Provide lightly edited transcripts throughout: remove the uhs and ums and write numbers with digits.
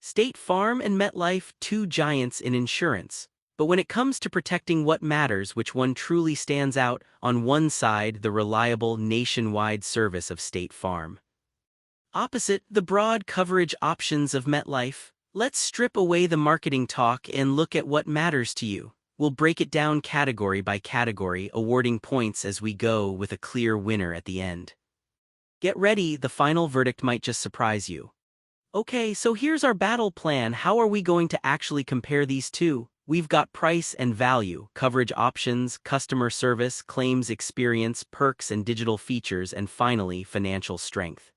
State Farm and MetLife, two giants in insurance. But when it comes to protecting what matters, which one truly stands out? On one side, the reliable nationwide service of State Farm. Opposite, the broad coverage options of MetLife. Let's strip away the marketing talk and look at what matters to you. We'll break it down category by category, awarding points as we go with a clear winner at the end. Get ready, the final verdict might just surprise you. Okay, so here's our battle plan. How are we going to actually compare these two? We've got price and value, coverage options, customer service, claims experience, perks and digital features, and finally, financial strength.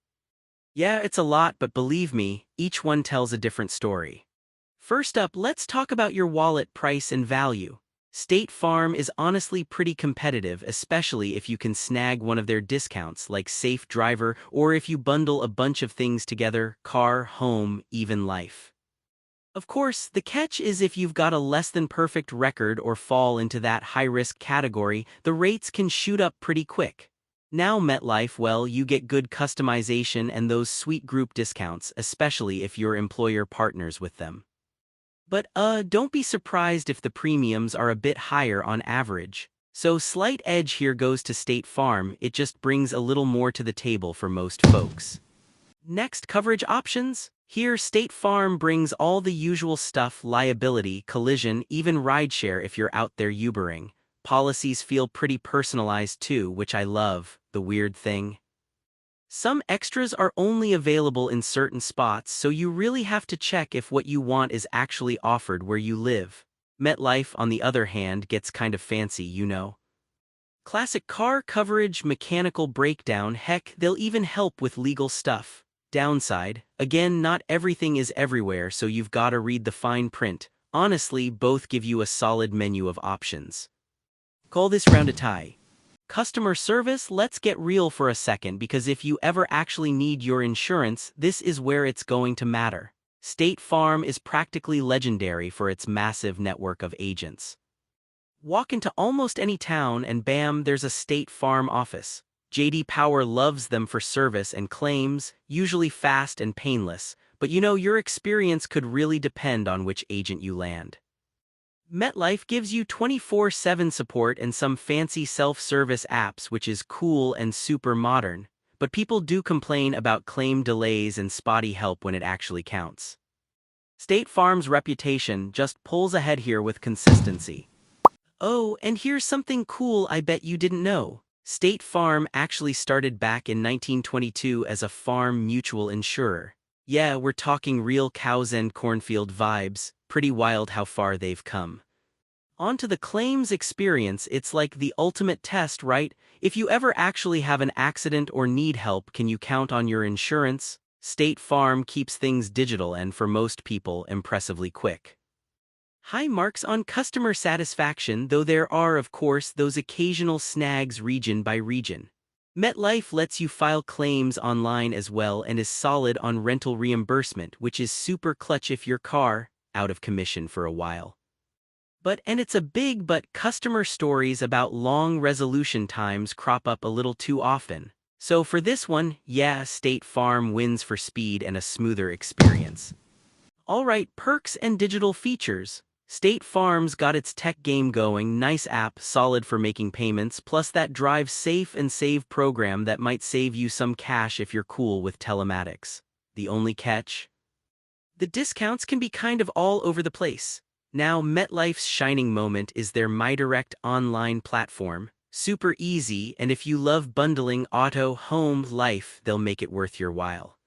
Yeah, it's a lot, but believe me, each one tells a different story. First up, let's talk about your wallet, price and value. State Farm is honestly pretty competitive, especially if you can snag one of their discounts like Safe Driver, or if you bundle a bunch of things together: car, home, even life. Of course, the catch is if you've got a less than perfect record or fall into that high-risk category, the rates can shoot up pretty quick. Now MetLife, well, you get good customization and those sweet group discounts, especially if your employer partners with them. But don't be surprised if the premiums are a bit higher on average. So slight edge here goes to State Farm, it just brings a little more to the table for most folks. Next, coverage options. Here, State Farm brings all the usual stuff: liability, collision, even rideshare if you're out there Ubering. Policies feel pretty personalized too, which I love. The weird thing, some extras are only available in certain spots, so you really have to check if what you want is actually offered where you live. MetLife, on the other hand, gets kind of fancy, you know. Classic car coverage, mechanical breakdown, heck, they'll even help with legal stuff. Downside, again, not everything is everywhere, so you've gotta read the fine print. Honestly, both give you a solid menu of options. Call this round a tie. Customer service, let's get real for a second, because if you ever actually need your insurance, this is where it's going to matter. State Farm is practically legendary for its massive network of agents. Walk into almost any town and bam, there's a State Farm office. J.D. Power loves them for service and claims, usually fast and painless, but you know, your experience could really depend on which agent you land. MetLife gives you 24/7 support and some fancy self-service apps, which is cool and super modern, but people do complain about claim delays and spotty help when it actually counts. State Farm's reputation just pulls ahead here with consistency. Oh, and here's something cool I bet you didn't know. State Farm actually started back in 1922 as a farm mutual insurer. Yeah, we're talking real cows and cornfield vibes. Pretty wild how far they've come. On to the claims experience, it's like the ultimate test, right? If you ever actually have an accident or need help, can you count on your insurance? State Farm keeps things digital and, for most people, impressively quick. High marks on customer satisfaction, though there are, of course, those occasional snags region by region. MetLife lets you file claims online as well and is solid on rental reimbursement, which is super clutch if your car out of commission for a while. And it's a big but, customer stories about long resolution times crop up a little too often. So for this one, yeah, State Farm wins for speed and a smoother experience. Alright, perks and digital features. State Farm's got its tech game going, nice app, solid for making payments, plus that Drive Safe and Save program that might save you some cash if you're cool with telematics. The only catch? The discounts can be kind of all over the place. Now, MetLife's shining moment is their MyDirect online platform. Super easy, and if you love bundling auto, home, life, they'll make it worth your while.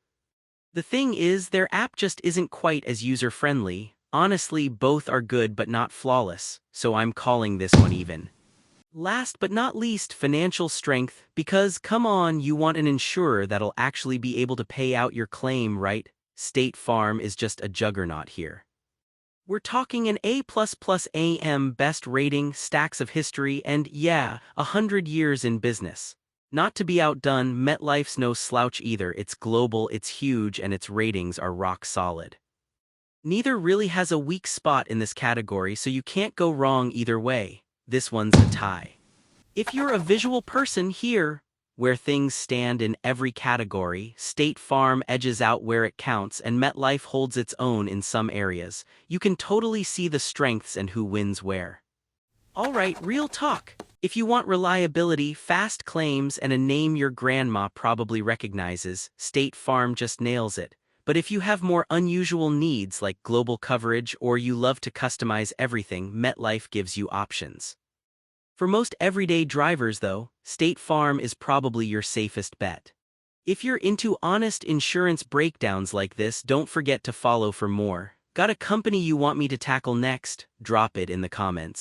The thing is, their app just isn't quite as user-friendly. Honestly, both are good but not flawless, so I'm calling this one even. Last but not least, financial strength, because come on, you want an insurer that'll actually be able to pay out your claim, right? State Farm is just a juggernaut here. We're talking an A++ AM best rating, stacks of history, and yeah, 100 years in business. Not to be outdone, MetLife's no slouch either. It's global, it's huge, and its ratings are rock solid. Neither really has a weak spot in this category, so you can't go wrong either way. This one's a tie. If you're a visual person here, where things stand in every category, State Farm edges out where it counts, and MetLife holds its own in some areas. You can totally see the strengths and who wins where. Alright, real talk. If you want reliability, fast claims, and a name your grandma probably recognizes, State Farm just nails it. But if you have more unusual needs like global coverage or you love to customize everything, MetLife gives you options. For most everyday drivers, though, State Farm is probably your safest bet. If you're into honest insurance breakdowns like this, don't forget to follow for more. Got a company you want me to tackle next? Drop it in the comments.